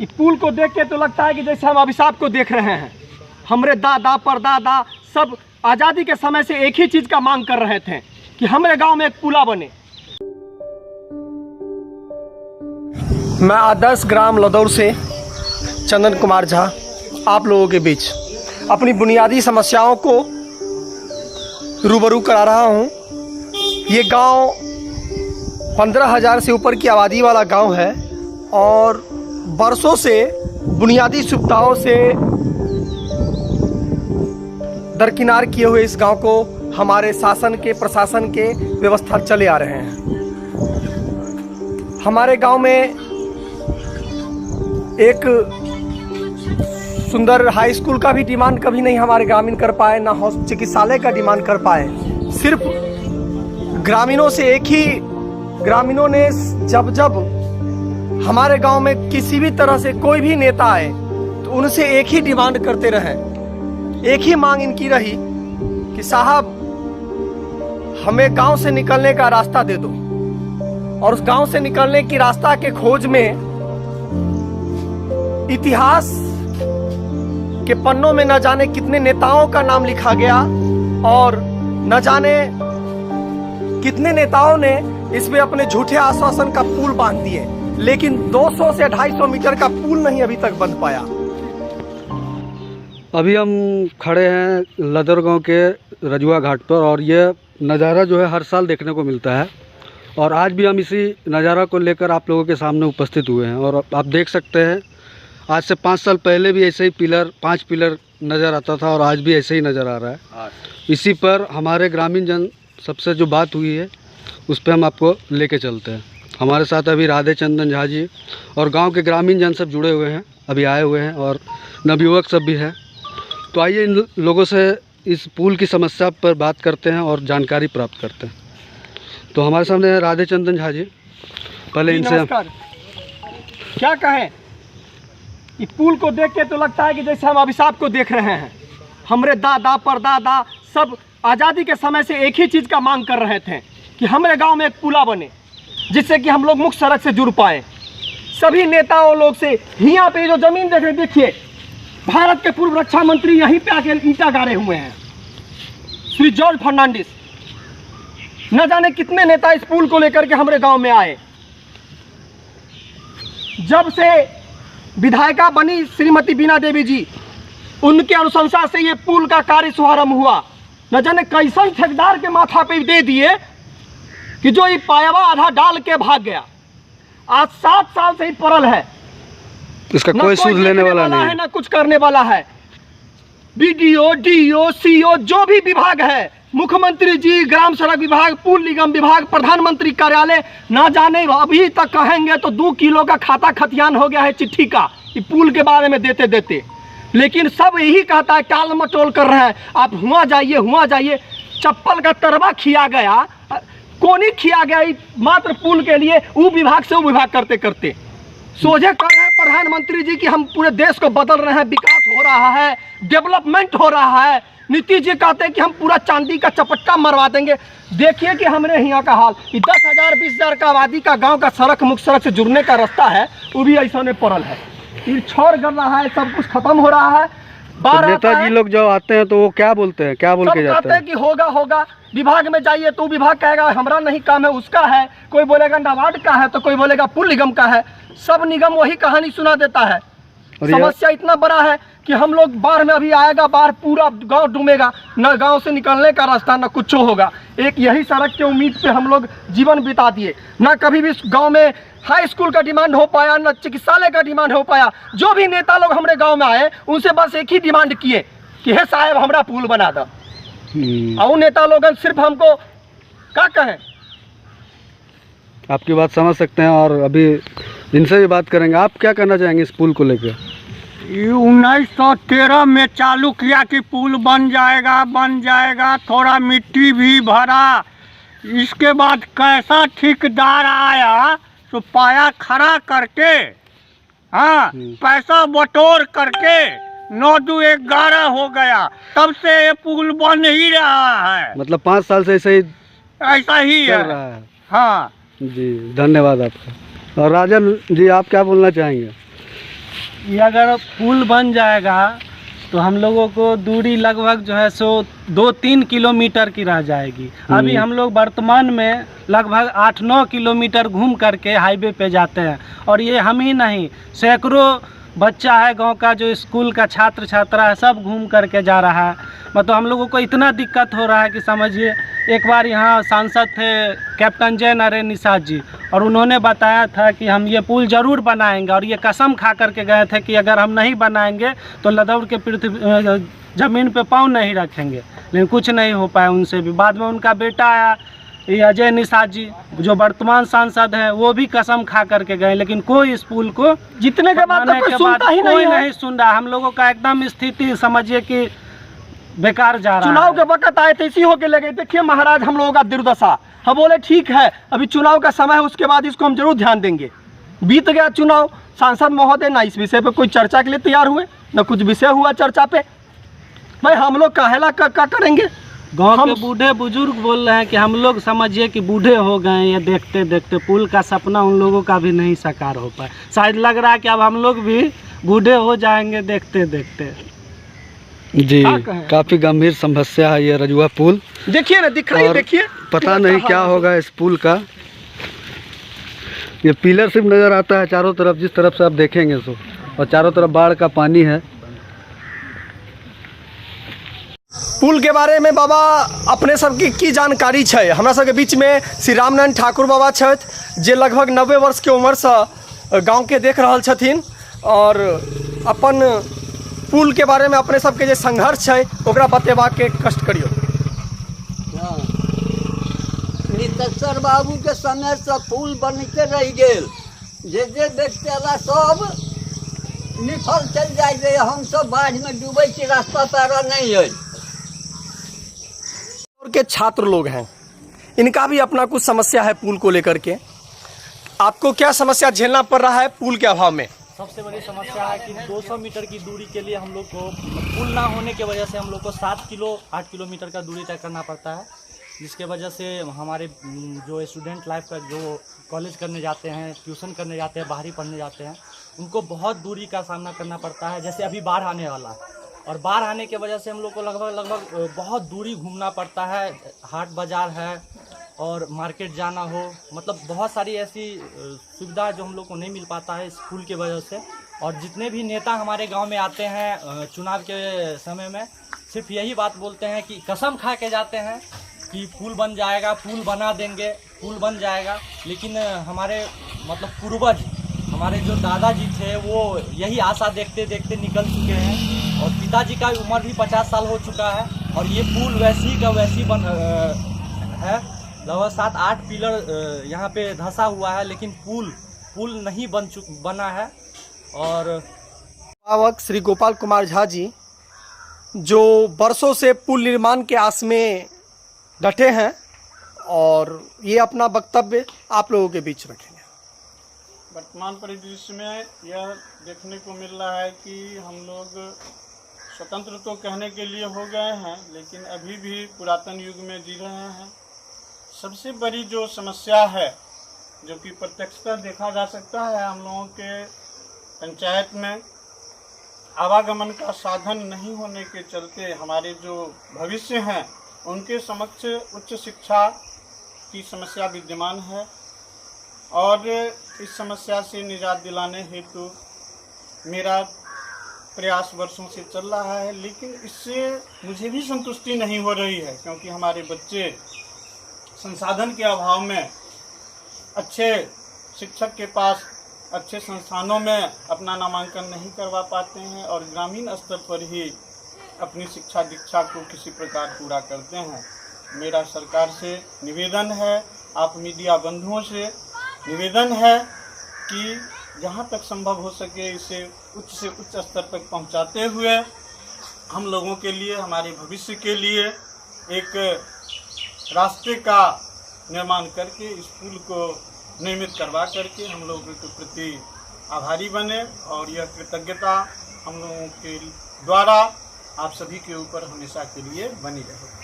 इस पुल को देख के तो लगता है कि जैसे हम अभिशाप को देख रहे हैं। हमारे दादा परदादा सब आज़ादी के समय से एक ही चीज़ का मांग कर रहे थे कि हमारे गांव में एक पुला बने। मैं आदर्श ग्राम लदौर से चंदन कुमार झा आप लोगों के बीच अपनी बुनियादी समस्याओं को रूबरू करा रहा हूँ। ये गांव 15,000 से ऊपर की आबादी वाला गांव है और बरसों से बुनियादी सुविधाओं से दरकिनार किए हुए इस गांव को हमारे शासन के प्रशासन के व्यवस्था चले आ रहे हैं। हमारे गांव में एक सुंदर हाई स्कूल का भी डिमांड कभी नहीं हमारे ग्रामीण कर पाए, ना चिकित्सालय का डिमांड कर पाए। सिर्फ ग्रामीणों से एक ही ग्रामीणों ने जब हमारे गांव में किसी भी तरह से कोई भी नेता आए तो उनसे एक ही डिमांड करते रहे। एक ही मांग इनकी रही कि साहब हमें गांव से निकलने का रास्ता दे दो। और उस गांव से निकलने की रास्ता के खोज में इतिहास के पन्नों में न जाने कितने नेताओं का नाम लिखा गया और न जाने कितने नेताओं ने इसमें अपने झूठे आश्वासन का पुल बांध दिए, लेकिन 200 से 250 मीटर का पुल नहीं अभी तक बन पाया। अभी हम खड़े हैं लदर गांव के रजुआ घाट पर और ये नज़ारा जो है हर साल देखने को मिलता है और आज भी हम इसी नज़ारा को लेकर आप लोगों के सामने उपस्थित हुए हैं। और आप देख सकते हैं आज से 5 साल पहले भी ऐसे ही 5 पिलर नज़र आता था और आज भी ऐसे ही नज़र आ रहा है। इसी पर हमारे ग्रामीण जन सबसे जो बात हुई है उस पर हम आपको लेके चलते हैं। हमारे साथ अभी राधे चंदन झा जी और गांव के ग्रामीण जन सब जुड़े हुए हैं, अभी आए हुए हैं और नवयुवक सब भी हैं। तो आइए इन लोगों से इस पुल की समस्या पर बात करते हैं और जानकारी प्राप्त करते हैं। तो हमारे सामने है राधे चंदन झा जी। पहले इनसे क्या कहें, इस पुल को देख के तो लगता है कि जैसे हम अभिशाप को देख रहे हैं। हमारे दादा परदादा सब आज़ादी के समय से एक ही चीज़ का मांग कर रहे थे कि हमारे गांव में एक पुला बने जिससे कि हम लोग मुख्य सड़क से जुड़ पाए। सभी नेताओं लोग से यहाँ पे जो जमीन देख रहे देखिए, भारत के पूर्व रक्षा मंत्री यहीं पे आके ईंटा गाड़े हुए हैं, श्री जॉर्ज फर्नांडिस। न जाने कितने नेता इस पुल को लेकर के हमारे गांव में आए। जब से विधायिका बनी श्रीमती बीना देवी जी, उनके अनुशंसा से ये पुल का कार्य शुभारंभ हुआ। न जाने कैसन ठेकेदार के माथा पे दे दिए कि जो ये पायावा आधा डाल के भाग गया। आज 7 साल से ही पड़ल है, इसका कोई सूद लेने वाला नहीं है, ना कुछ करने वाला है। बीडीओ, डीओ, सीओ जो भी विभाग है, मुख्यमंत्री जी, ग्राम सड़क विभाग, पुल निगम विभाग, प्रधानमंत्री कार्यालय, ना जाने अभी तक कहेंगे तो 2 किलो का खाता खतियान हो गया है चिट्ठी का ये पुल के बारे में देते देते। लेकिन सब यही कहता है, टाल मटोल कर रहे हैं, आप हुआ जाइए। चप्पल का तरवा खिया गया, कोनी खिया गया मात्र पुल के लिए, वो विभाग से वो विभाग करते करते सोझे कर रहे हैं प्रधानमंत्री जी कि हम पूरे देश को बदल रहे हैं, विकास हो रहा है, डेवलपमेंट हो रहा है। नीतीश जी कहते हैं कि हम पूरा चांदी का चपट्टा मरवा देंगे। देखिए कि हमारे यहाँ का हाल, 10,000 20,000 का आबादी का गांव का सड़क मुख्य सड़क से जुड़ने का रास्ता है, वो भी ऐसा नहीं पड़ल है। ये छोड़ कर रहा है, सब कुछ खत्म हो रहा है। तो नेताजी लोग जब आते हैं तो वो क्या बोलते हैं, क्या बोल के जाते हैं? कि होगा। विभाग में जाइए तो विभाग कहेगा हमारा नहीं काम है, उसका है। कोई बोलेगा नाबार्ड का है तो कोई बोलेगा पुल निगम का है। सब निगम वही कहानी सुना देता है। समस्या इतना बड़ा है कि हम लोग बाढ़ में अभी आएगा, बाढ़ पूरा गांव डूबेगा, न गांव से निकलने का रास्ता न कुछ होगा। एक यही सड़क के उम्मीद पे हम लोग जीवन बिता दिए। न कभी भी गांव में हाई स्कूल का डिमांड हो पाया, न चिकित्सालय का डिमांड हो पाया। जो भी नेता लोग हमारे गांव में आए उनसे बस एक ही डिमांड किए कि हे साहब हमारा पुल बना दो। और नेता लोग सिर्फ हमको क्या कहें। आपकी बात समझ सकते हैं और अभी इनसे भी बात करेंगे। आप क्या कहना चाहेंगे इस पुल को लेकर? 1913 में चालू किया कि पुल बन जाएगा, थोड़ा मिट्टी भी भरा। इसके बाद कैसा ठेकेदार आया तो पाया खड़ा करके, हाँ, पैसा बटोर करके 9-2-11 हो गया। तब से ये पुल बन ही रहा है। मतलब 5 साल से ऐसा ही है। रहा है। हाँ जी, धन्यवाद आपका। और राजन जी, आप क्या बोलना चाहेंगे? ये अगर पुल बन जाएगा तो हम लोगों को दूरी लगभग जो है सो 2-3 किलोमीटर की रह जाएगी। अभी हम लोग वर्तमान में लगभग 8-9 किलोमीटर घूम करके हाईवे पे जाते हैं। और ये हम ही नहीं, सैकड़ों बच्चा है गांव का जो स्कूल का छात्र छात्रा है, सब घूम करके जा रहा है। मतलब हम लोगों को इतना दिक्कत हो रहा है कि समझिए, एक बार यहाँ सांसद थे कैप्टन जय नरेंद्र निषाद जी, और उन्होंने बताया था कि हम ये पुल ज़रूर बनाएंगे, और ये कसम खा करके गए थे कि अगर हम नहीं बनाएंगे तो लदौड़ के पृथ्वी ज़मीन पे पाँव नहीं रखेंगे। लेकिन कुछ नहीं हो पाया उनसे भी। बाद में उनका बेटा आया, ये अजय निषाद जी जो वर्तमान सांसद हैं, वो भी कसम खा करके गए, लेकिन कोई इस पुल को जीतने के बाद कोई सुनता ही कोई नहीं है। नहीं सुन रहा। हम लोगों का एकदम स्थिति समझिए कि बेकार जा रहा है। चुनाव के वक्त आए थे, इसी होके लगे। देखिए महाराज, हम लोगों का दुर्दशा। हम बोले ठीक है, अभी चुनाव का समय है, उसके बाद इसको हम जरूर ध्यान देंगे। बीत गया चुनाव, सांसद महोदय ना इस विषय पे कोई चर्चा के लिए तैयार हुए, ना कुछ विषय हुआ चर्चा पे। भाई हम लोग काहेला का करेंगे? गांव के बूढ़े बुजुर्ग बोल रहे हैं कि हम लोग समझिए कि बूढ़े हो गए, ये देखते देखते पुल का सपना उन लोगों का भी नहीं साकार हो पाए। शायद लग रहा है कि अब हम लोग भी बूढ़े हो जाएंगे देखते देखते। जी, काफ़ी गंभीर समस्या है ये रजुआ पुल। देखिए ना, दिखाई देखिए, पता नहीं क्या होगा इस पुल का। ये पिलर सिर्फ नज़र आता है चारों तरफ, जिस तरफ से आप देखेंगे सो, और चारों तरफ बाढ़ का पानी है। पुल के बारे में बाबा अपने सबकी की जानकारी है। हमरा सबके बीच में श्री रामनारायण ठाकुर बाबा छथि, जे लगभग 90 वर्ष के उम्र से गांव के देख रहल छथिन, और अपन पुल के बारे में अपने सबके जे संघर्ष है ओकरा बतेबा के कष्ट करियो। नितेश्वर बाबू के समय से पुल बनते रह गेल, जे देखते ला सब निफल चल जाए। हम सब बाढ़ में डूबे के रास्ता पैरा नहीं है। के छात्र लोग हैं, इनका भी अपना कुछ समस्या है पुल को लेकर के। आपको क्या समस्या झेलना पड़ रहा है पुल के अभाव में? सबसे बड़ी समस्या है कि 200 मीटर की दूरी के लिए हम लोग को पुल ना होने की वजह से हम लोग को 8 किलोमीटर का दूरी तय करना पड़ता है, जिसके वजह से हमारे जो स्टूडेंट लाइफ का जो कॉलेज करने जाते हैं, ट्यूशन करने जाते हैं, बाहरी पढ़ने जाते हैं, उनको बहुत दूरी का सामना करना पड़ता है। जैसे अभी बाढ़ आने वाला है, और बाढ़ आने की वजह से हम लोग को लगभग बहुत दूरी घूमना पड़ता है। हाट बाज़ार है और मार्केट जाना हो, मतलब बहुत सारी ऐसी सुविधा जो हम लोग को नहीं मिल पाता है इस पुल की वजह से। और जितने भी नेता हमारे गांव में आते हैं चुनाव के समय में, सिर्फ यही बात बोलते हैं कि कसम खा के जाते हैं कि पुल बन जाएगा, पुल बना देंगे, पुल बन जाएगा। लेकिन हमारे मतलब पूर्वज, हमारे जो दादाजी थे, वो यही आशा देखते देखते निकल चुके हैं, और पिताजी का उम्र भी 50 साल हो चुका है, और ये पुल वैसी का वैसी बन है। लगभग 7-8 पिलर यहाँ पे धंसा हुआ है, लेकिन पुल नहीं बना है। और अभिभावक श्री गोपाल कुमार झा जी, जो वर्षों से पुल निर्माण के आस में डटे हैं, और ये अपना वक्तव्य आप लोगों के बीच रखेंगे। वर्तमान परिदृश्य में यह देखने को मिल रहा है कि हम लोग स्वतंत्र तो कहने के लिए हो गए हैं, लेकिन अभी भी पुरातन युग में जी रहे हैं। सबसे बड़ी जो समस्या है, जो कि प्रत्यक्षतः देखा जा सकता है, हम लोगों के पंचायत में आवागमन का साधन नहीं होने के चलते हमारे जो भविष्य हैं उनके समक्ष उच्च शिक्षा की समस्या विद्यमान है, और इस समस्या से निजात दिलाने हेतु मेरा प्रयास वर्षों से चल रहा है। लेकिन इससे मुझे भी संतुष्टि नहीं हो रही है, क्योंकि हमारे बच्चे संसाधन के अभाव में अच्छे शिक्षक के पास अच्छे संस्थानों में अपना नामांकन नहीं करवा पाते हैं, और ग्रामीण स्तर पर ही अपनी शिक्षा दीक्षा को किसी प्रकार पूरा करते हैं। मेरा सरकार से निवेदन है, आप मीडिया बंधुओं से निवेदन है कि जहाँ तक संभव हो सके इसे उच्च स्तर तक पहुँचाते हुए हम लोगों के लिए, हमारे भविष्य के लिए एक रास्ते का निर्माण करके इस पुल को निर्मित करवा करके हम लोगों के प्रति आभारी बने, और यह कृतज्ञता हम लोगों के द्वारा आप सभी के ऊपर हमेशा के लिए बनी रहे।